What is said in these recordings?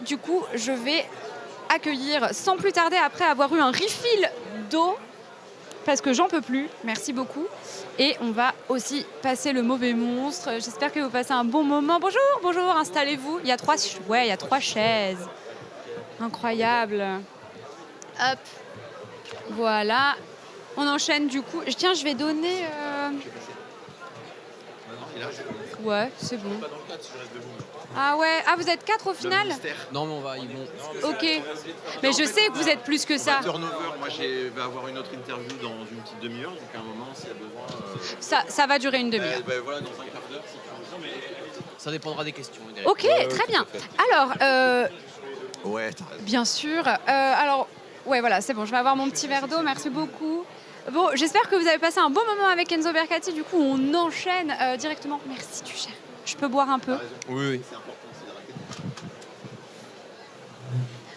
du coup, je vais accueillir sans plus tarder, après avoir eu un refill d'eau, parce que j'en peux plus, merci beaucoup. Et on va aussi passer le mauvais monstre. J'espère que vous passez un bon moment. Bonjour, bonjour, installez-vous. Il y a trois chaises. Incroyable. Hop, voilà. On enchaîne du coup. Tiens, je vais donner... Ouais, c'est bon. Ah ouais, vous êtes 4 au final? Non, mais on va, ils vont. Ok. Mais je sais que vous êtes plus que ça. Turnover, moi je vais avoir une autre interview dans une petite demi-heure, donc à un moment s'il y a besoin. Ça va durer une demi-heure. Voilà, dans un quart d'heure si tu veux. Ça dépendra des questions. Ok, très bien. Alors, Ouais, t'as raison. bien sûr. Alors, ouais, voilà, c'est bon. Je vais avoir mon petit verre d'eau. Merci beaucoup. Bon, j'espère que vous avez passé un bon moment avec Enzo Bercati. Du coup, on enchaîne directement. Merci, tu cher. Je peux boire un peu? Oui. C'est important, c'est la raquette.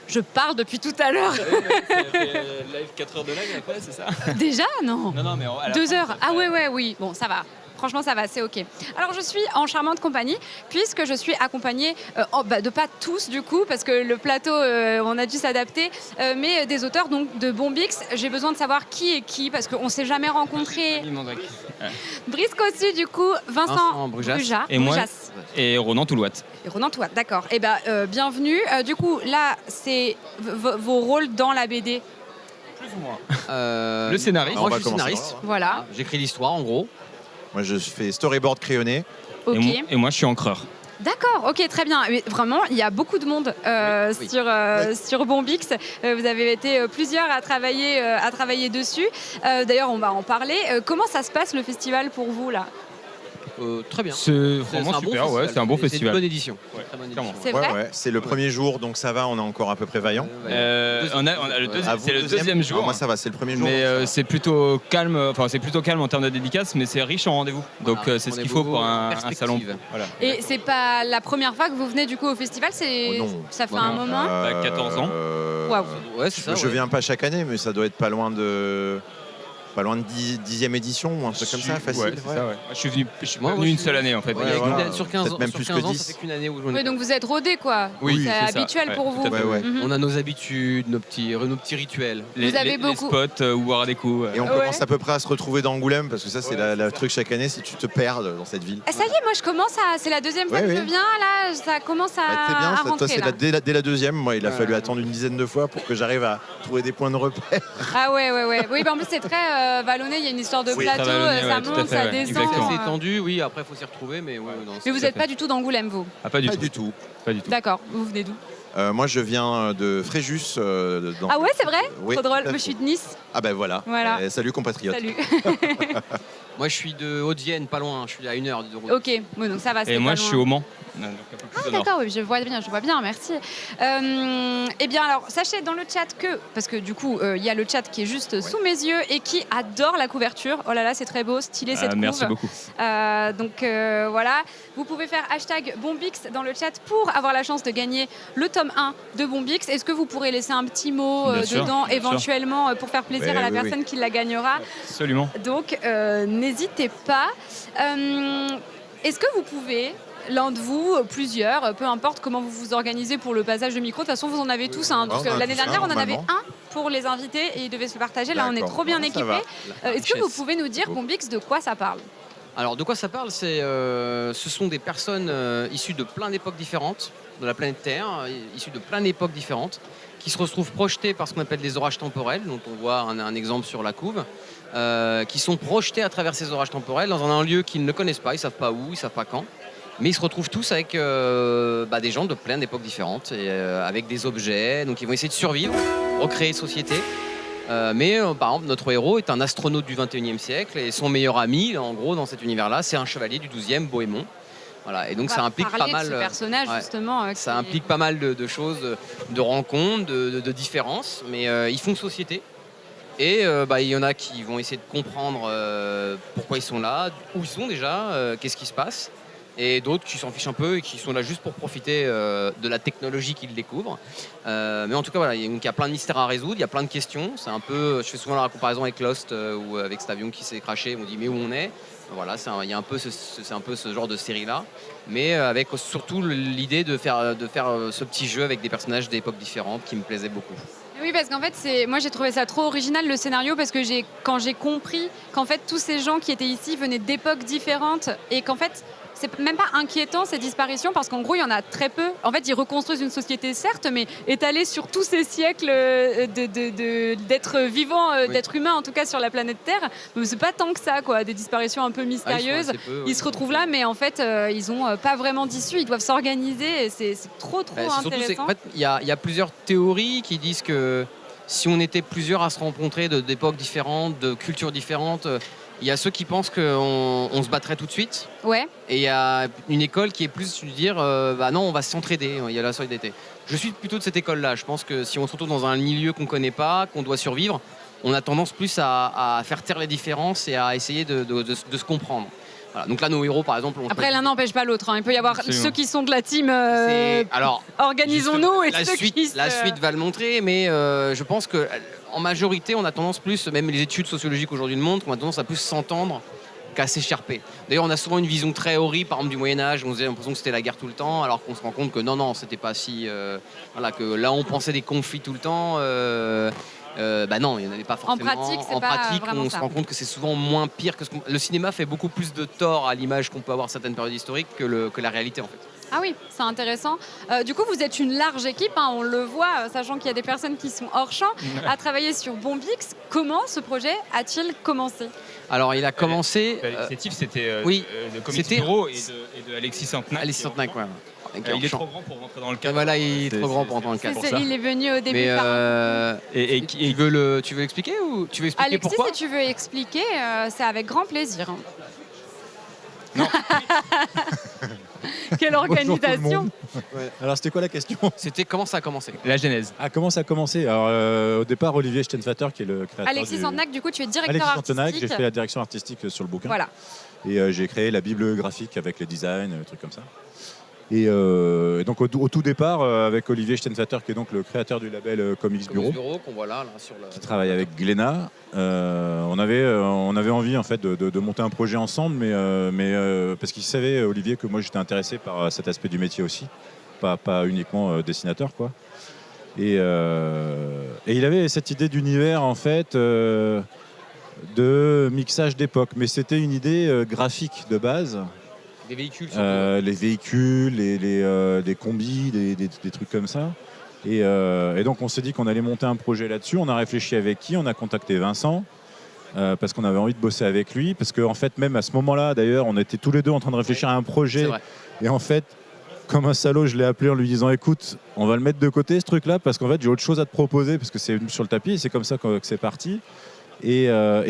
Je parle depuis tout à l'heure. Live 4 heures de live après, c'est ça? Déjà, non? Non, mais à la 2 fin, heures. ça Ah fait- ouais, oui. Bon, ça va. Franchement, ça va, c'est OK. Alors, je suis en charmante compagnie, puisque je suis accompagnée de pas tous, du coup, parce que le plateau, on a dû s'adapter, mais des auteurs donc, de Bombix. J'ai besoin de savoir qui est qui, parce qu'on ne s'est jamais rencontrés. Camille Mandrake. Brice Cossu, du coup, Vincent Brujas. Et moi, Brujas. et Ronan Toulouat. Et Ronan Touat, d'accord. Eh bien, bienvenue. Du coup, là, c'est vos rôles dans la BD. Plus ou moins. Le scénariste. Moi, On va je suis commencer scénariste. par Voilà. J'écris l'histoire, en gros. Moi je fais storyboard crayonné. OK. Et moi, je suis encreur. D'accord, ok, très bien. Mais vraiment, il y a beaucoup de monde Oui. sur Bombix. Vous avez été plusieurs à travailler dessus. D'ailleurs, on va en parler. Comment ça se passe le festival pour vous là? Très bien. C'est vraiment un bon super, ouais, festival. c'est un bon C'est une festival. bonne édition. Ouais, Très bonne clairement. édition. C'est vrai? Ouais, c'est le premier jour, donc ça va, on est encore à peu près vaillant. On a le deuxième, À vous, c'est le deuxième jour. Non, moi ça va, c'est le premier jour. Mais donc ça va. c'est plutôt calme, en termes de dédicaces, mais c'est riche en rendez-vous. Donc Voilà, c'est on ce est qu'il faut beaucoup pour en un perspective. salon. Voilà. Et c'est pas la première fois que vous venez du coup au festival, Oh non. ça fait Voilà. un moment. 14 ans. Waouh. Ouais, c'est ça. Je ouais. viens pas chaque année, mais ça doit être pas loin de 10e édition ou un truc comme ça, facile. Ouais, c'est ça, ouais. Je suis venu Moi, pas moi, venu une je- seule année en fait. Ouais, Ouais, il y a voilà. qu'une- sur 15 ans, Peut-être même sur plus 15 que ans, 10. ça fait qu'une année où je Oui, donc vous êtes rodés quoi. Oui, c'est c'est ça. habituel Ouais, pour tout vous. à fait, ouais. Mhm. On a nos habitudes, nos petits rituels. Vous avez beaucoup- les spots où boire des coups. Et on Ouais. commence à peu près à se retrouver dans Angoulême, parce que ça c'est la truc chaque année, si tu te perds dans cette ville. Ah, ça y est, moi je commence à. C'est la deuxième fois Ouais, que je oui. viens là, ça commence à, Bah, c'est bien, à toi rentrer c'est là. dès la deuxième, moi il a fallu attendre une dizaine de fois pour que j'arrive à trouver des points de repère. Ah ouais. Oui, bah en plus c'est très vallonné, il y a une histoire de Oui, plateau, très vallonné, ça ouais, tout à monte, fait, ça ouais. descend. Exactement. C'est étendu, oui, après il faut s'y retrouver, mais ouais, non, Mais vous tout à n'êtes fait. pas du tout d'Angoulême, vous? Ah, pas du Pas tout. du tout. Pas du tout. D'accord, vous venez d'où? Moi je viens de Fréjus. Dans- Ah ouais, c'est vrai? Oui, Trop drôle, tout à moi je suis de Nice. Ah ben voilà. Voilà. Salut compatriotes. Salut. Moi, je suis de Haute-Vienne, pas loin. Je suis à 1 heure de route. Ok, bon, donc ça va. Et c'est moi, pas je loin. suis au Mans. Donc, un peu plus au nord. D'accord, oui, je vois bien, merci. Eh bien, alors, sachez dans le chat que, parce que du coup, il y a le chat qui est juste sous mes yeux et qui adore la couverture. Oh là là, c'est très beau, stylé cette couve. Merci beaucoup. Donc voilà, vous pouvez faire hashtag Bombix dans le chat pour avoir la chance de gagner le tome 1 de Bombix. Est-ce que vous pourrez laisser un petit mot Bien sûr, dedans, bien sûr. éventuellement, pour faire plaisir Oui, à la oui, personne qui la gagnera? Absolument. Donc, n'hésitez pas. Est-ce que vous pouvez, l'un de vous, plusieurs, peu importe comment vous vous organisez pour le passage de micro, de toute façon, vous en avez tous un. Parce on en que a l'année tous un, dernière, on en avait normalement. un pour les invités et ils devaient se le partager. Là, on est D'accord. trop bien Bon, ça équipés. va. Est-ce que vous pouvez nous dire, Bombix, de quoi ça parle? Alors, de quoi ça parle? Ce sont des personnes issues de plein d'époques différentes, de la planète Terre, issues de plein d'époques différentes, qui se retrouvent projetées par ce qu'on appelle les orages temporels, dont on voit un exemple sur la couve, qui sont projetés à travers ces orages temporels dans un lieu qu'ils ne connaissent pas, ils ne savent pas où, ils ne savent pas quand, mais ils se retrouvent tous avec des gens de plein d'époques différentes, et, avec des objets, donc ils vont essayer de survivre, recréer société. Par exemple, notre héros est un astronaute du 21e siècle et son meilleur ami, en gros, dans cet univers-là, c'est un chevalier du 12e, Bohémon. Voilà, et donc On ça va implique pas parler mal. de ce personnage, ouais. justement. Ça qui- implique pas mal de choses, de rencontres, de différences, mais ils font société. Et il y en a qui vont essayer de comprendre pourquoi ils sont là, où ils sont déjà, qu'est-ce qui se passe. Et d'autres qui s'en fichent un peu et qui sont là juste pour profiter de la technologie qu'ils découvrent. Mais en tout cas, voilà, il y a plein de mystères à résoudre, il y a plein de questions. C'est un peu, je fais souvent la comparaison avec Lost ou avec cet avion qui s'est crashé. On dit mais où on est? Voilà, il y a un peu c'est un peu ce genre de série-là, mais avec surtout l'idée de faire ce petit jeu avec des personnages d'époques différentes qui me plaisait beaucoup. Oui, parce qu'en fait, moi j'ai trouvé ça trop original le scénario parce que quand j'ai compris qu'en fait tous ces gens qui étaient ici venaient d'époques différentes et qu'en fait c'est même pas inquiétant ces disparitions parce qu'en gros il y en a très peu. En fait, ils reconstruisent une société certes, mais étalée sur tous ces siècles d'êtres vivants, Oui. d'êtres humains en tout cas sur la planète Terre. Mais c'est pas tant que ça, quoi. Des disparitions un peu mystérieuses. Ils se retrouvent là, mais en fait ils ont pas vraiment d'issue. Ils doivent s'organiser. Et c'est trop intéressant. En fait, il y a plusieurs théories qui disent que si on était plusieurs à se rencontrer d'époques différentes, de cultures différentes, il y a ceux qui pensent qu'on se battrait tout de suite. Ouais. Et il y a une école qui est plus de dire bah non, on va s'entraider, il y a la solidarité. Je suis plutôt de cette école-là. Je pense que si on se retrouve dans un milieu qu'on ne connaît pas, qu'on doit survivre, on a tendance plus à faire taire les différences et à essayer de se comprendre. Voilà. Donc là, nos héros, par exemple... Après, l'un n'empêche pas l'autre. Hein. Il peut y avoir Absolument. ceux qui sont de la team Alors, organisons-nous et la ceux suite, qui... La suite va le montrer, mais je pense qu'en majorité, on a tendance plus, même les études sociologiques aujourd'hui le montrent, on a tendance à plus s'entendre qu'à s'écharper. D'ailleurs, on a souvent une vision très horrible, par exemple, du Moyen-Âge. On a l'impression que c'était la guerre tout le temps, alors qu'on se rend compte que non, c'était pas si... voilà, que là, on pensait des conflits tout le temps. Bah non, il n'y en avait pas forcément. En pratique, on se rend compte que c'est souvent moins pire que le cinéma fait beaucoup plus de tort à l'image qu'on peut avoir certaines périodes historiques que la réalité en fait. Ah oui, c'est intéressant. Du coup, vous êtes une large équipe, hein, on le voit, sachant qu'il y a des personnes qui sont hors champ, à travailler sur Bombix. Comment ce projet a-t-il commencé ? Alors, il a commencé... L'initiative, c'était de Comics c'était- Bureau et de Alexis Santenac. Alexis Santenac, ouais. Il est trop grand pour rentrer dans le cadre. Voilà, il est trop grand pour entrer dans le cadre. Il est venu au début Mais faire un... tu veux l'expliquer ou tu veux expliquer Alexis, pourquoi si tu veux expliquer, c'est avec grand plaisir. hein. Non. Quelle Bonjour tout le organisation. monde. Alors c'était quoi la question? C'était comment ça a commencé. La genèse. Ah, comment ça a commencé? Alors au départ, Olivier Stenfater, qui est le créateur Alexis du... Santenac, du coup, tu es directeur Alexis Santenac, artistique. j'ai fait la direction artistique sur le bouquin. Voilà. Et j'ai créé la bible graphique avec les designs, trucs comme ça. Et donc au tout départ, avec Olivier Stenfater, qui est donc le créateur du label Comics Bureau, qu'on voit là sur le... qui travaille avec Glénat, on avait envie en fait de monter un projet ensemble, mais parce qu'il savait, Olivier, que moi j'étais intéressé par cet aspect du métier aussi, pas uniquement dessinateur, quoi. Et il avait cette idée d'univers en fait de mixage d'époque, mais c'était une idée graphique de base. Des véhicules Les véhicules, les combis, des trucs comme ça. Et donc on s'est dit qu'on allait monter un projet là-dessus. On a réfléchi avec qui? On a contacté Vincent parce qu'on avait envie de bosser avec lui. Parce qu'en fait, même à ce moment-là, d'ailleurs, on était tous les deux en train de réfléchir à un projet. Et en fait, comme un salaud, je l'ai appelé en lui disant écoute, on va le mettre de côté ce truc-là parce qu'en fait, j'ai autre chose à te proposer parce que c'est sur le tapis et c'est comme ça que c'est parti. Et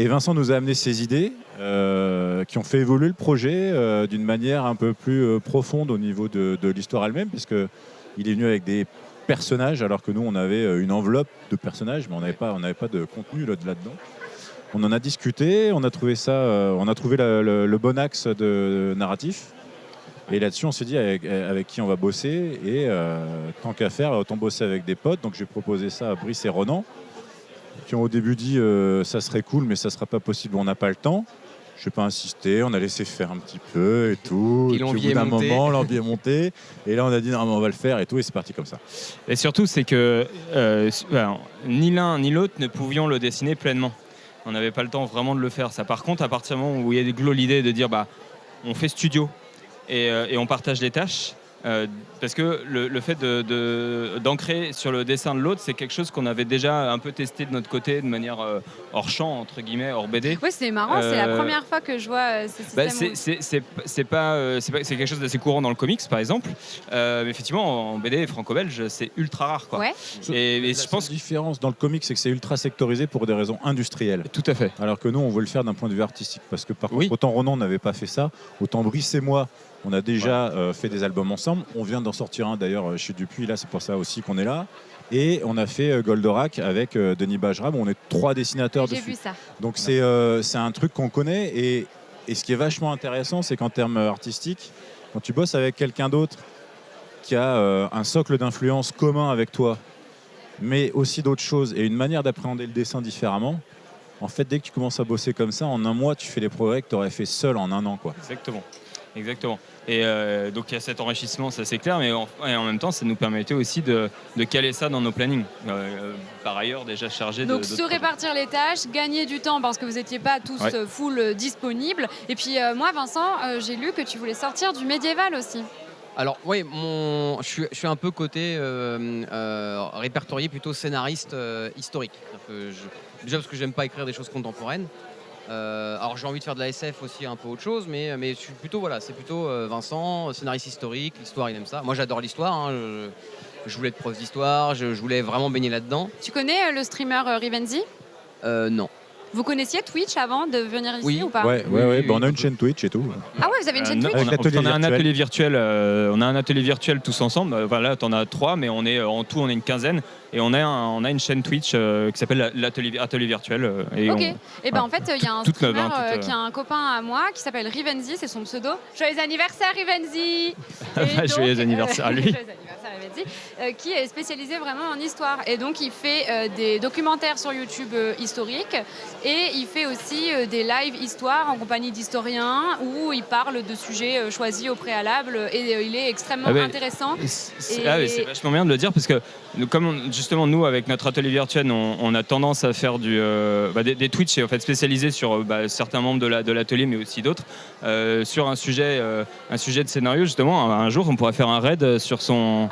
Vincent nous a amené ses idées qui ont fait évoluer le projet d'une manière un peu plus profonde au niveau de l'histoire elle-même, puisqu'il est venu avec des personnages, alors que nous, on avait une enveloppe de personnages, mais on n'avait pas de contenu là-dedans. On en a discuté, on a trouvé le bon axe de narratif. Et là-dessus, on s'est dit avec qui on va bosser. Et tant qu'à faire, autant bosser avec des potes. Donc j'ai proposé ça à Brice et Ronan, qui ont au début dit ça serait cool, mais ça sera pas possible, on n'a pas le temps. Je n'ai pas insisté, on a laissé faire un petit peu et tout. Puis et puis, au bout d'un moment, l'envie est monté. Et là, on a dit non, mais on va le faire et tout. Et c'est parti comme ça. Et surtout, c'est que ni l'un ni l'autre ne pouvions le dessiner pleinement. On n'avait pas le temps vraiment de le faire. Ça, par contre, à partir du moment où il y a l'idée de dire on fait studio et on partage les tâches. Parce que le fait d'ancrer sur le dessin de l'autre, c'est quelque chose qu'on avait déjà un peu testé de notre côté de manière hors champ, entre guillemets, hors BD. Oui, c'est marrant, c'est la première fois que je vois ce système. C'est quelque chose d'assez courant dans le comics, par exemple. Mais effectivement, en BD franco-belge, c'est ultra rare, quoi. Ouais. Et je pense que la différence dans le comics, c'est que c'est ultra sectorisé pour des raisons industrielles. Tout à fait. Alors que nous, on veut le faire d'un point de vue artistique. Parce que par contre, autant Ronan n'avait pas fait ça, autant Brice et moi, on a déjà fait des albums ensemble. On vient d'en sortir un d'ailleurs chez Dupuis. Là, c'est pour ça aussi qu'on est là. Et on a fait Goldorak avec Denis Bajram. On est 3 dessinateurs dessus. J'ai vu ça. Donc c'est un truc qu'on connaît. Et ce qui est vachement intéressant, c'est qu'en termes artistiques, quand tu bosses avec quelqu'un d'autre qui a un socle d'influence commun avec toi, mais aussi d'autres choses et une manière d'appréhender le dessin différemment, En fait, dès que tu commences à bosser comme ça, en un mois, tu fais les progrès que tu aurais fait seul en un an, quoi. Exactement. Et donc il y a cet enrichissement, ça c'est clair, mais en même temps, ça nous permettait aussi de caler ça dans nos plannings. Par ailleurs, déjà chargés Donc de se répartir les tâches, gagner du temps parce que vous n'étiez pas tous full disponibles. Et puis moi, Vincent, j'ai lu que tu voulais sortir du médiéval aussi. Alors oui, je suis un peu côté répertorié, plutôt scénariste historique. Déjà parce que j'aime pas écrire des choses contemporaines. Alors j'ai envie de faire de la SF aussi, un peu autre chose, mais je suis plutôt c'est plutôt Vincent, scénariste historique, l'histoire, il aime ça. Moi j'adore l'histoire, hein, je voulais être prof d'histoire, je voulais vraiment baigner là-dedans. Tu connais le streamer Rivenzi ? Non. Vous connaissiez Twitch avant de venir ici ou pas ? Ouais. Bah, on a une chaîne Twitch et tout. Ah ouais, vous avez une chaîne Twitch ? Avec l'atelier on a un virtuel. atelier virtuel. On a un atelier virtuel tous ensemble. Voilà, t'en as 3, mais on est en tout, on est une quinzaine. Et on a une chaîne Twitch qui s'appelle l'atelier virtuel. Ok. Et ben en fait, il y a un toute streamer neuve, hein, qui a un copain à moi qui s'appelle Rivenzi, c'est son pseudo. Joyeux anniversaire Rivenzi. Joyeux anniversaire à lui. Joyeux anniversaire Rivenzi, qui est spécialisé vraiment en histoire. Et donc il fait des documentaires sur YouTube historiques et il fait aussi des lives histoire en compagnie d'historiens où il parle de sujets choisis au préalable et il est extrêmement intéressant. C'est vachement bien de le dire parce que comme justement nous avec notre atelier virtuel on a tendance à faire des Twitch en fait, spécialisés sur certains membres de l'atelier mais aussi d'autres sur un sujet de scénario. Justement un jour on pourrait faire un raid sur son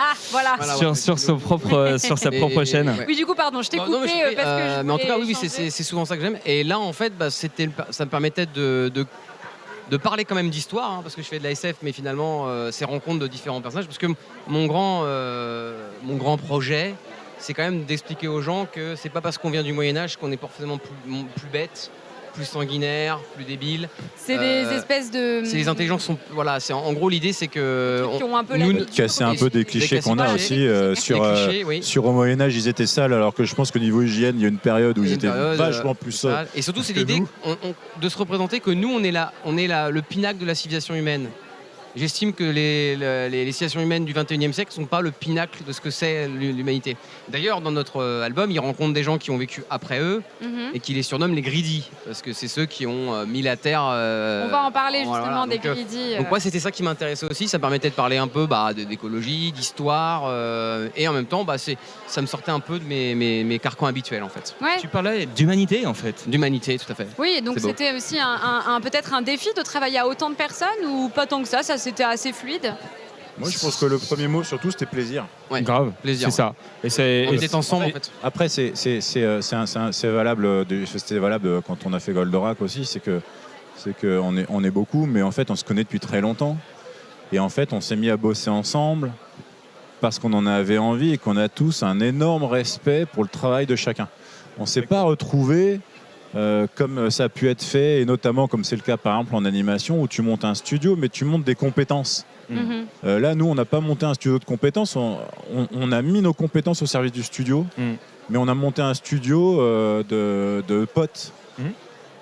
sur sa propre chaîne. Ouais. Oui, du coup pardon, je t'ai coupé parce que mais en tout cas oui, c'est souvent ça que j'aime. Et là en fait ça me permettait de parler quand même d'histoire, hein, parce que je fais de la SF, mais finalement ces rencontres de différents personnages, parce que mon grand projet, c'est quand même d'expliquer aux gens que c'est pas parce qu'on vient du Moyen-Âge qu'on est forcément plus bête, plus sanguinaire, plus débile. C'est des espèces de... C'est les intelligences sont... Voilà, en gros l'idée c'est que... qui ont un peu casser un peu des clichés qu'on a aussi sur au Moyen-Âge, ils étaient sales, alors que je pense qu'au niveau hygiène, il y a une période où ils étaient vachement plus sales. Et surtout c'est l'idée de se représenter que nous on est le pinacle de la civilisation humaine. J'estime que les civilisations humaines du 21e siècle ne sont pas le pinacle de ce que c'est l'humanité. D'ailleurs, dans notre album, ils rencontrent des gens qui ont vécu après eux et qui les surnomment les greedy, parce que c'est ceux qui ont mis la terre... On va en parler justement des greedy. Donc moi, c'était ça qui m'intéressait aussi. Ça permettait de parler un peu d'écologie, d'histoire, et en même temps, ça me sortait un peu de mes carcans habituels, en fait. Ouais. Tu parlais d'humanité, en fait. D'humanité, tout à fait. Oui, donc c'était aussi peut-être un défi de travailler à autant de personnes ou pas tant que ça c'était assez fluide. Moi, je pense que le premier mot, surtout, c'était plaisir. Ouais, grave, plaisir. C'est ça. Et on était ensemble, en fait. Après, c'est valable. C'était valable quand on a fait Goldorak aussi. C'est que on est beaucoup, mais en fait, on se connaît depuis très longtemps. Et en fait, on s'est mis à bosser ensemble parce qu'on en avait envie et qu'on a tous un énorme respect pour le travail de chacun. On s'est pas retrouvés comme ça a pu être fait, et notamment comme c'est le cas par exemple en animation où tu montes un studio mais tu montes des compétences. Là nous on n'a pas monté un studio de compétences, on a mis nos compétences au service du studio, mais on a monté un studio de potes.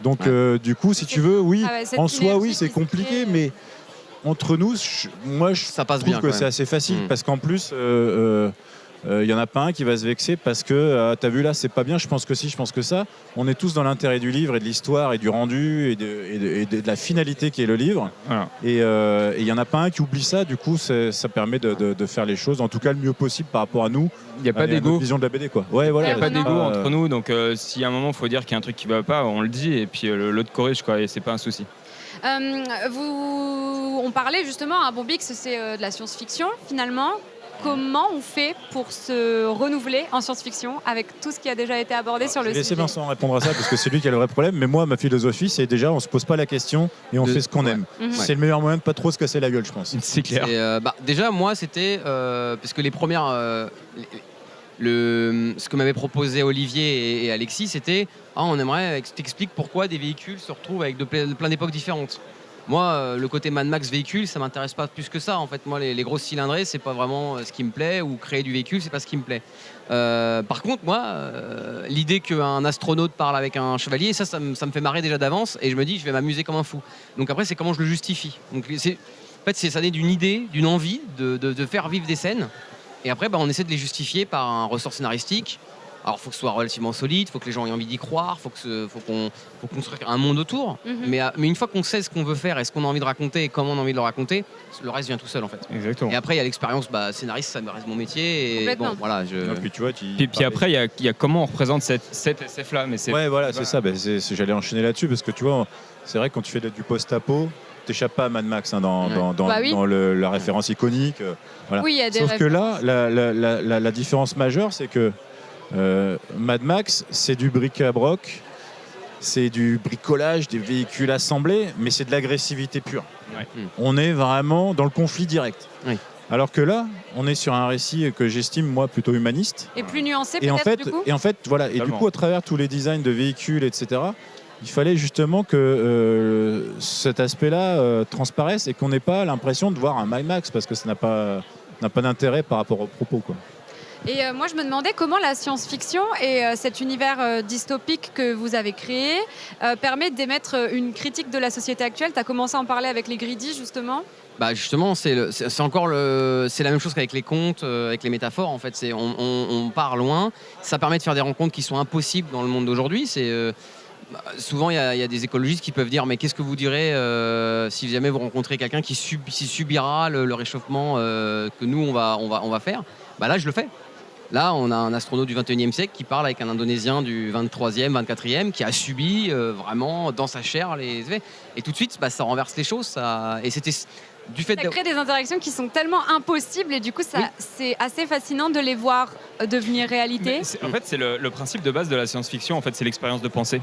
Donc du coup si tu veux en soi c'est compliqué, mais entre nous moi je ça passe trouve bien, que c'est assez facile parce qu'en plus il n'y en a pas un qui va se vexer parce que t'as vu là c'est pas bien, je pense que si, je pense que ça. On est tous dans l'intérêt du livre et de l'histoire et du rendu et de la finalité qui est le livre. Voilà. Et il n'y en a pas un qui oublie ça, du coup ça permet de faire les choses en tout cas le mieux possible par rapport à nous. Il n'y a pas d'ego. Vision de la BD quoi. Ouais, voilà, il n'y a pas d'ego entre nous, donc si à un moment il faut dire qu'il y a un truc qui ne va pas, on le dit et puis l'autre corrige quoi, et c'est pas un souci. On parlait justement à Bombix, c'est de la science-fiction finalement. Comment on fait pour se renouveler en science-fiction avec tout ce qui a déjà été abordé sur le sujet ? Laissez Vincent répondre à ça parce que c'est lui qui a le vrai problème. Mais moi, ma philosophie, c'est déjà on se pose pas la question et on fait ce qu'on aime. C'est le meilleur moyen de pas trop se casser la gueule, je pense. C'est clair. Déjà, moi, c'était parce que les premières, ce que m'avaient proposé Olivier et Alexis, c'était on aimerait que tu expliques pourquoi des véhicules se retrouvent avec plein d'époques différentes. Moi, le côté Mad Max véhicule, ça m'intéresse pas plus que ça. En fait, moi, les grosses cylindrées, c'est pas vraiment ce qui me plaît, ou créer du véhicule, c'est pas ce qui me plaît. Par contre, moi, l'idée qu'un astronaute parle avec un chevalier, ça me fait marrer déjà d'avance, et je me dis, je vais m'amuser comme un fou. Donc après, c'est comment je le justifie. Donc, ça naît d'une idée, d'une envie de faire vivre des scènes, et après, on essaie de les justifier par un ressort scénaristique. Alors, il faut que ce soit relativement solide, il faut que les gens aient envie d'y croire, faut construire un monde autour. Mais une fois qu'on sait ce qu'on veut faire et ce qu'on a envie de raconter et comment on a envie de le raconter, le reste vient tout seul en fait. Exactement. Et après, il y a l'expérience scénariste, ça me reste mon métier. Et bon, voilà, Et puis tu vois, Puis après, il y a comment on représente cette SF-là. Mais c'est ouais, voilà, c'est ça. J'allais enchaîner là-dessus parce que tu vois, c'est vrai que quand tu fais du post-apo, t'échappes pas à Mad Max dans la référence iconique. Voilà. Oui, il y a des Sauf que là, la différence majeure, c'est que Mad Max, c'est du bric-à-broc, c'est du bricolage, des véhicules assemblés, mais c'est de l'agressivité pure. Ouais. On est vraiment dans le conflit direct. Oui. Alors que là, on est sur un récit que j'estime, moi, plutôt humaniste. Et plus nuancé Et en peut-être fait, du coup. voilà. Et du coup, à travers tous les designs de véhicules, etc., il fallait justement que cet aspect-là transparaisse et qu'on n'ait pas l'impression de voir un Mad Max parce que ça n'a pas d'intérêt par rapport au propos, quoi. Et moi, je me demandais comment la science-fiction et cet univers dystopique que vous avez créé permet d'émettre une critique de la société actuelle. Tu as commencé à en parler avec les Greedy, justement. Bah justement, c'est la même chose qu'avec les contes, avec les métaphores. En fait, on part loin. Ça permet de faire des rencontres qui sont impossibles dans le monde d'aujourd'hui. Souvent, il y a des écologistes qui peuvent dire mais qu'est-ce que vous direz si jamais vous rencontrez quelqu'un qui subira le réchauffement que nous on va faire. Bah là, je le fais. Là, on a un astronaute du 21e siècle qui parle avec un Indonésien du 23e, 24e, qui a subi vraiment dans sa chair les effets. Et tout de suite, ça renverse les choses. Et c'était du fait Ça crée des interactions qui sont tellement impossibles et du coup, c'est assez fascinant de les voir devenir réalité. En fait, c'est le principe de base de la science-fiction. En fait, c'est l'expérience de pensée.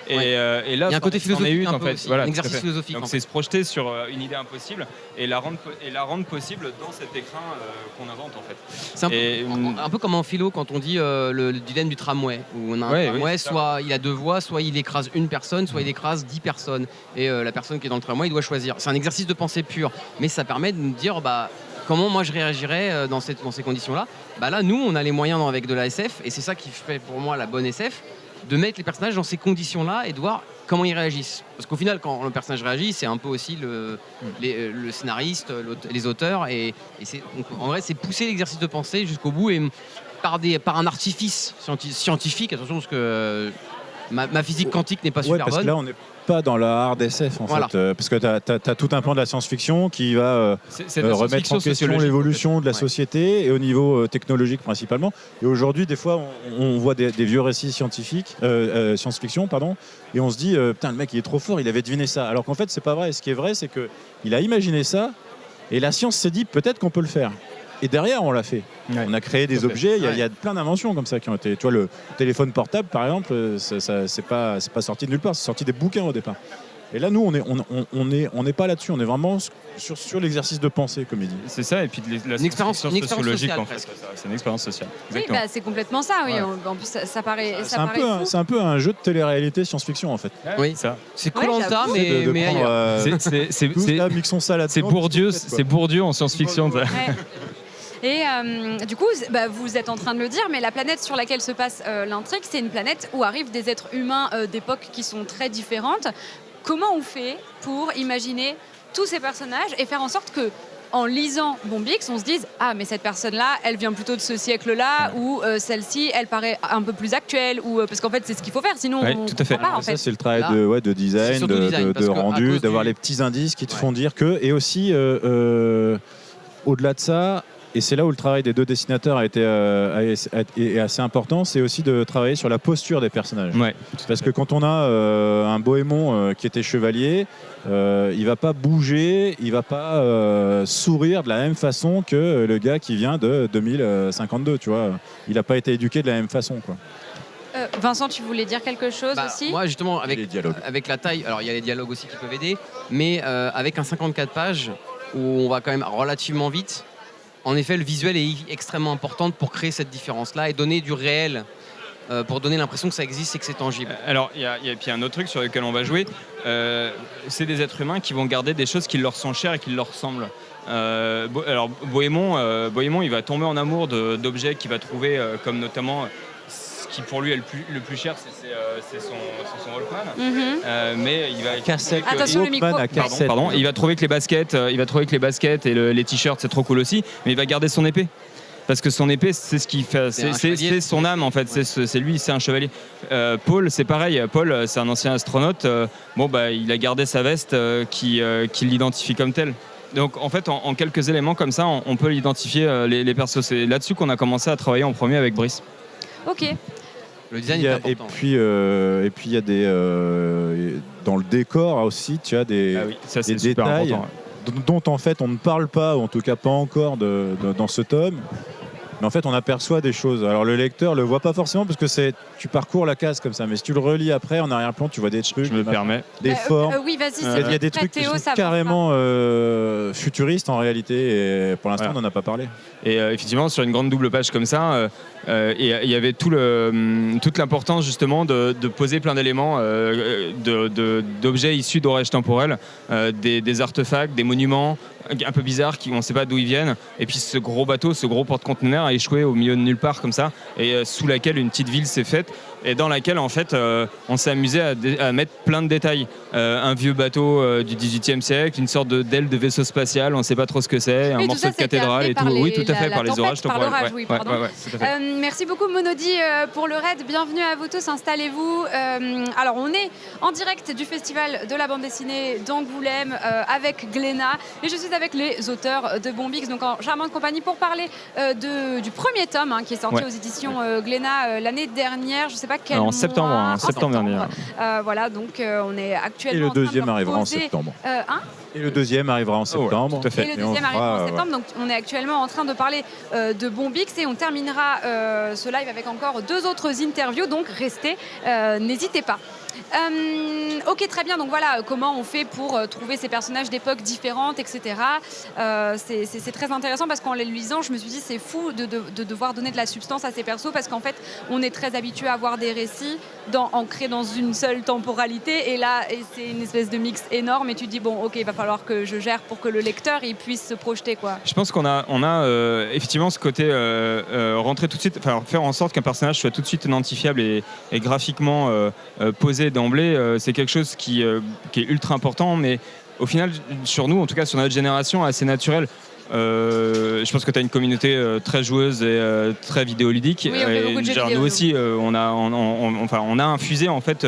Et là, il y a un côté philosophique, en fait. Voilà, un exercice philosophique. Donc, c'est se projeter sur une idée impossible et la rendre possible dans cet écrin qu'on invente, en fait. C'est un peu comme en philo quand on dit le dilemme du tramway, où on a un tramway, soit il a deux voies, soit il écrase une personne, soit il écrase 10 personnes. Et la personne qui est dans le tramway, il doit choisir. C'est un exercice de pensée pure. Mais ça permet de nous dire comment moi je réagirais dans ces conditions-là. Là, nous, on a les moyens avec de la SF, et c'est ça qui fait pour moi la bonne SF, de mettre les personnages dans ces conditions-là et de voir comment ils réagissent. Parce qu'au final, quand le personnage réagit, c'est un peu aussi le scénariste, les auteurs, et en vrai, c'est pousser l'exercice de pensée jusqu'au bout, et par un artifice scientifique, attention, parce que ma physique quantique n'est pas super parce bonne. Que là, on n'est pas dans la hard SF, fait. Parce que tu as tout un pan de la science-fiction qui va remettre en question l'évolution de la société et au niveau technologique principalement. Et aujourd'hui, des fois, on voit des vieux récits science-fiction, et on se dit, putain, le mec, il est trop fort, il avait deviné ça. Alors qu'en fait, c'est pas vrai. Ce qui est vrai, c'est qu'il a imaginé ça et la science s'est dit, peut-être qu'on peut le faire. Et derrière, on l'a fait. Ouais. On a créé des objets. Il y a plein d'inventions comme ça qui ont été. Tu vois, le téléphone portable, par exemple, c'est pas sorti de nulle part. C'est sorti des bouquins au départ. Et là, nous, on n'est pas là-dessus. On est vraiment sur l'exercice de pensée, comme il dit. C'est ça. Et puis une expérience sociologique, sociale, en fait. C'est une expérience sociale. Oui, c'est complètement ça. Oui. Ouais. En plus, ça paraît. C'est un peu un jeu de télé-réalité science-fiction, en fait. Oui, ça. C'est Koh-Lanta, mais ailleurs. Mixons ça là-dedans. C'est Bourdieu en science-fiction. Et du coup, vous êtes en train de le dire, mais la planète sur laquelle se passe l'intrigue, c'est une planète où arrivent des êtres humains d'époques qui sont très différentes. Comment on fait pour imaginer tous ces personnages et faire en sorte que, en lisant Bombix, on se dise « Ah, mais cette personne-là, elle vient plutôt de ce siècle-là, ou celle-ci, elle paraît un peu plus actuelle. » Parce qu'en fait, c'est ce qu'il faut faire, sinon on tout à fait. pas, en fait. Ça, c'est le travail de design, de rendu, d'avoir les petits indices qui te font dire que... Et aussi, au-delà de ça... Et c'est là où le travail des deux dessinateurs est assez important, c'est aussi de travailler sur la posture des personnages. Ouais, parce que quand on a un Bohémond qui était chevalier, il va pas bouger, il va pas sourire de la même façon que le gars qui vient de 2052, tu vois. Il n'a pas été éduqué de la même façon, quoi. Vincent, tu voulais dire quelque chose aussi ? Moi, justement, avec la taille, alors il y a les dialogues aussi qui peuvent aider, mais avec un 54 pages où on va quand même relativement vite. En effet, le visuel est extrêmement important pour créer cette différence-là et donner du réel, pour donner l'impression que ça existe et que c'est tangible. Alors, il y a un autre truc sur lequel on va jouer, c'est des êtres humains qui vont garder des choses qui leur sont chères et qui leur ressemblent. Alors, Bohémond, il va tomber en amour d'objets qu'il va trouver, comme notamment... Ce qui pour lui est le plus cher, c'est son Walkman. Mais il va cassette. Attention le micro. Pardon. Il va trouver que les baskets, et les t-shirts, c'est trop cool aussi. Mais il va garder son épée. parce que son épée, c'est ce qui fait, c'est son âme en fait. Ouais. C'est lui, c'est un chevalier. Paul, c'est pareil. Paul, c'est un ancien astronaute. Il a gardé sa veste qui l'identifie comme tel. Donc en fait, en quelques éléments comme ça, on peut identifier les persos. C'est là-dessus qu'on a commencé à travailler en premier avec Brice. Ok. Le design est important. Et puis il y a des dans le décor aussi, tu as des Ça c'est des super détails important. dont en fait on ne parle pas, ou en tout cas pas encore dans ce tome. Mais en fait, on aperçoit des choses. Alors le lecteur le voit pas forcément parce que tu parcours la case comme ça. Mais si tu le relis après, en arrière-plan, tu vois des trucs, Je me permets. des formes. Oui, vas-y. Il y a des trucs qui Théo, sont ça carrément futuristes en réalité. Et pour l'instant, Voilà. on n'en a pas parlé. Et effectivement, sur une grande double page comme ça, il y avait toute l'importance justement de poser plein d'éléments, d'objets issus d'orages temporels, des artefacts, des monuments un peu bizarres, on ne sait pas d'où ils viennent. Et puis ce gros bateau, ce gros porte-conteneur a échoué au milieu de nulle part comme ça, et sous laquelle une petite ville s'est faite, et dans laquelle en fait on s'est amusé à mettre plein de détails. Un vieux bateau du XVIIIe siècle, une sorte d'aile de vaisseau spatial, on ne sait pas trop ce que c'est, un tout morceau ça, de c'était cathédrale amené et par tout. les- Oui, tout à fait, la par les tempête, orages par temporels. l'orage, oui, pardon. tout à fait. Merci beaucoup Monody pour le raid, bienvenue à vous tous, installez-vous. Alors on est en direct du festival de la bande dessinée d'Angoulême avec Glénat et je suis avec les auteurs de Bombix, donc en charmante compagnie pour parler du premier tome qui est sorti aux éditions Glénat l'année dernière, je ne sais pas quel mois. En septembre dernier. Voilà, donc on est Et actuellement le en train de deuxième arrivera en poser, septembre. hein Et le deuxième arrivera en septembre. tout à fait. et le Et on deuxième fera, arrive en septembre, donc on est actuellement en train de parler de Bombix et on terminera ce live avec encore 2 autres interviews, donc restez, n'hésitez pas. Ok, très bien, donc voilà comment on fait pour trouver ces personnages d'époques différentes, etc. C'est très intéressant parce qu'en les lisant, je me suis dit c'est fou de devoir donner de la substance à ces persos parce qu'en fait on est très habitué à voir des récits ancrés dans une seule temporalité et là c'est une espèce de mix énorme et tu te dis bon ok, il va falloir que je gère pour que le lecteur il puisse se projeter quoi. Je pense qu'on a effectivement ce côté rentrer tout de suite, enfin faire en sorte qu'un personnage soit tout de suite identifiable et graphiquement posé d'emblée, c'est quelque chose qui est ultra important, mais au final, sur nous, en tout cas sur notre génération, assez naturel. Je pense que tu as une communauté très joueuse et très vidéoludique. Oui, on fait beaucoup de jeux Genre, vidéo, nous aussi, on a infusé en fait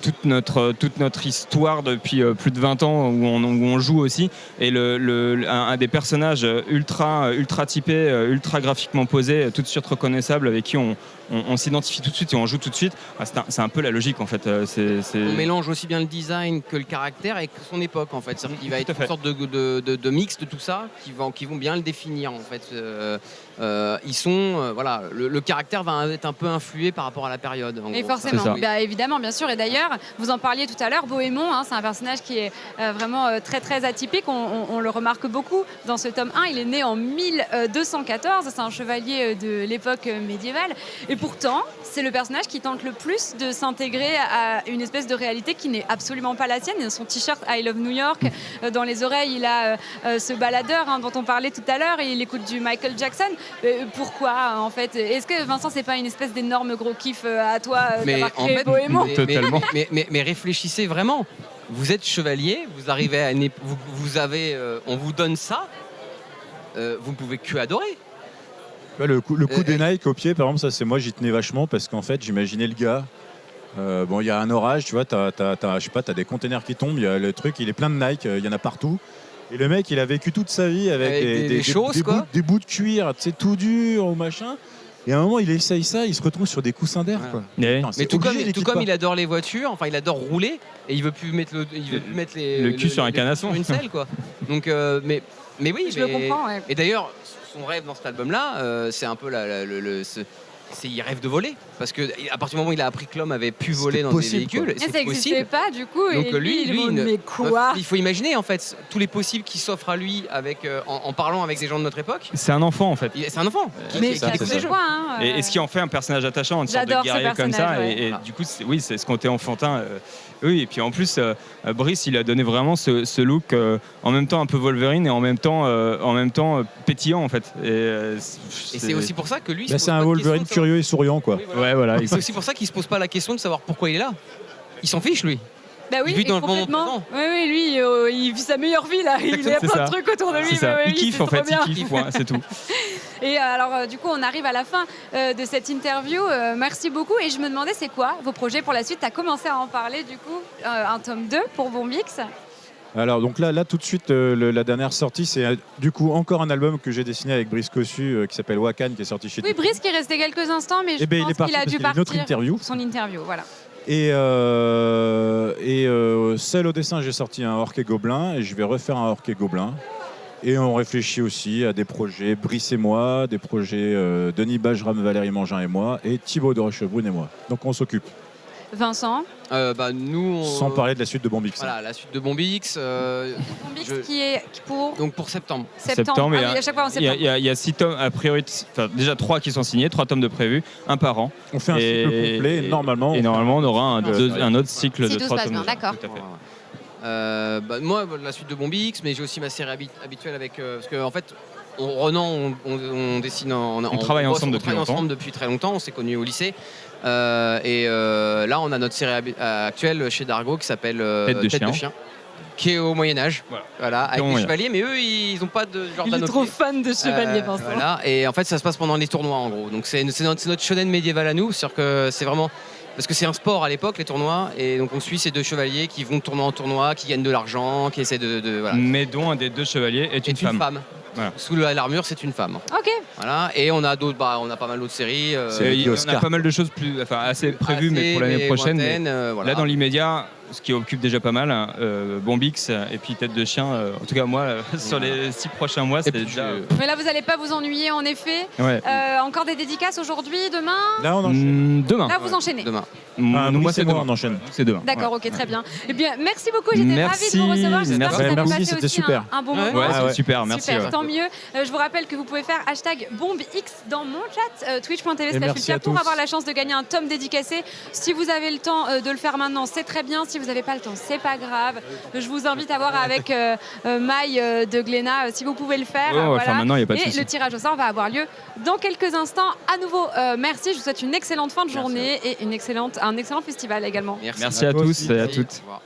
toute notre histoire depuis plus de 20 ans où on joue aussi. Et un des personnages ultra typés, ultra graphiquement posés, tout de suite reconnaissable, avec qui on s'identifie tout de suite et on joue tout de suite. C'est un peu la logique en fait. On mélange aussi bien le design que le caractère et que son époque en fait. C'est-à-dire qu'il va Tout à être fait. une sorte de mix de tout ça qui vont bien le définir en fait. Ils sont voilà, le caractère va être un peu influé par rapport à la période. En Et gros. forcément, c'est ça. bah, évidemment, bien sûr. Et d'ailleurs, vous en parliez tout à l'heure, Bohémond, c'est un personnage qui est vraiment très très atypique. On le remarque beaucoup dans ce tome 1. Il est né en 1214. C'est un chevalier de l'époque médiévale. Et pourtant, c'est le personnage qui tente le plus de s'intégrer à une espèce de réalité qui n'est absolument pas la sienne. Il a son t-shirt I Love New York. Dans les oreilles, il a ce baladeur dont on parlait tout à l'heure. Et il écoute du Michael Jackson. Pourquoi en fait? Est-ce que Vincent, c'est pas une espèce d'énorme gros kiff à toi d'avoir en créé fait, Bohémond? Totalement. mais réfléchissez vraiment. Vous êtes chevalier, vous arrivez à vous avez, on vous donne ça, vous ne pouvez que adorer. Le coup des Nike au pied, par exemple, ça c'est moi, j'y tenais vachement parce qu'en fait, j'imaginais le gars. Bon, il y a un orage, tu vois, je sais pas, t'as des containers qui tombent, il y a le truc, il est plein de Nike, il y en a partout. Et le mec, il a vécu toute sa vie avec des choses, quoi. des bouts de cuir, tu sais, tout dur ou machin. Et à un moment, il essaye ça, il se retrouve sur des coussins d'air, Voilà. quoi. Ouais. Putain, Mais c'est tout comme, obligé, tout comme il adore les voitures, enfin il adore rouler et il veut plus mettre le cul sur un canasson. sur une selle quoi. Donc mais oui, Je le comprends, ouais. Et d'ailleurs son rêve dans cet album là, c'est un peu il rêve de voler parce que à partir du moment où il a appris que l'homme avait pu voler C'était dans possible, des véhicules, Mais ça c'est n'existait possible. pas du coup. Donc et lui, mais quoi? il faut imaginer en fait tous les possibles qui s'offrent à lui avec en parlant avec des gens de notre époque. C'est un enfant en fait. C'est un enfant Mais qui ça écoute se les jeux. voit, hein, Et ce qui en fait un personnage attachant, une sorte de J'adore ce guerrier comme ça. personnage, ouais. Et Voilà. du coup, c'est ce côté enfantin. Oui, et puis en plus, Brice, il a donné vraiment ce look en même temps un peu Wolverine et en même temps pétillant en fait. Et c'est aussi pour ça que lui. il se Là, pose c'est pas un de Wolverine question de curieux et souriant, quoi. savoir- Oui, voilà. Ouais, voilà. C'est aussi pour ça qu'il se pose pas la question de savoir pourquoi il est là. Il s'en fiche lui. Bah oui, Il vit et dans le moment complètement. présent. Oui, oui, lui, il vit sa meilleure vie là. Il y a C'est plein ça. de trucs autour de lui. C'est ça. mais Il oui, kiffe c'est en fait, trop bien. il kiffe, ouais, c'est tout. Et alors, du coup, on arrive à la fin de cette interview. Merci beaucoup. Et je me demandais, c'est quoi vos projets pour la suite? Tu as commencé à en parler, du coup, un tome 2 pour Bombix. Alors donc là tout de suite, la dernière sortie, c'est du coup encore un album que j'ai dessiné avec Brice Cossu qui s'appelle Wakan, qui est sorti chez Oui, Brice qui est resté quelques instants, mais je il est pense parti qu'il a parce dû qu'il y a une autre partir interview. pour son interview. Voilà. Et seul au dessin, j'ai sorti un Orc et Gobelin et je vais refaire un Orc et Gobelin. Et on réfléchit aussi à des projets, Brice et moi, des projets Denis Bajram, Valérie Mangin et moi, et Thibaut de Rochebrune et moi. Donc on s'occupe. Vincent, Nous, Sans parler de la suite de Bombix. Voilà, la suite de Bombix. Bombix qui est pour Donc pour septembre. septembre. Ah oui, à chaque fois en il y a- septembre. il y a 6 tomes, a priori, enfin, déjà 3 qui sont signés, 3 tomes de prévus, un par an. On fait un cycle complet et normalement. Et normalement, on aura un autre cycle Si de tout se 3 passe tomes. bien, d'accord. Tout à fait. Moi, la suite de Bombix, mais j'ai aussi ma série habituelle avec. Parce qu'en fait, Renan, on dessine On travaille ensemble depuis longtemps. depuis très longtemps. On s'est connus au lycée. Là, on a notre série actuelle chez Dargo qui s'appelle Tête de chien. qui est au Moyen-Âge. Voilà, avec Moyen. des chevaliers, mais eux, ils n'ont pas de genre Il est d'anneau trop pied. fan de chevalier, Vincent. Voilà, et en fait, ça se passe pendant les tournois, en gros. Donc, c'est notre shonen médiéval à nous. C'est-à-dire que c'est vraiment. Parce que c'est un sport à l'époque, les tournois, et donc on suit ces 2 chevaliers qui vont de tournoi en tournoi, qui gagnent de l'argent, qui essaient voilà. Mais dont un des 2 chevaliers est une femme. Voilà. Sous l'armure, c'est une femme. Ok. Voilà. Et on a d'autres, on a pas mal d'autres séries. Il y a pas mal de choses assez prévues, mais pour l'année prochaine. Voilà. Là, dans l'immédiat, ce qui occupe déjà pas mal, Bombix et puis Tête de chien. En tout cas, moi, sur les 6 prochains mois, c'est puis, déjà. Mais là, vous n'allez pas vous ennuyer, en effet. Ouais. Encore des dédicaces aujourd'hui, demain. Là, on enchaîne. Demain. Là, vous enchaînez. Demain. Moi, c'est moi, demain. on enchaîne. C'est demain. D'accord, ok, très bien. Eh bien, merci beaucoup. J'étais ravie de vous recevoir. J'espère que Merci. vous avez Merci, passé c'était aussi super. un bon Ouais. moment. Ouais, c'est super, merci. Super, ouais. tant mieux. Je vous rappelle que vous pouvez faire #BombX dans mon chat, twitch.tv/Ultia, merci à pour tous. avoir la chance de gagner un tome dédicacé. Si vous avez le temps de le faire maintenant, c'est très bien. Si vous n'avez pas le temps, c'est pas grave. Je vous invite à voir avec Maï de Glénat si vous pouvez le faire. Ouais, on va le faire maintenant, y a pas de Et souci. le tirage au sort va avoir lieu dans quelques instants. À nouveau, merci. Je vous souhaite une excellente fin de journée et un excellent festival également. Merci à toi tous aussi. et à toutes. Au revoir.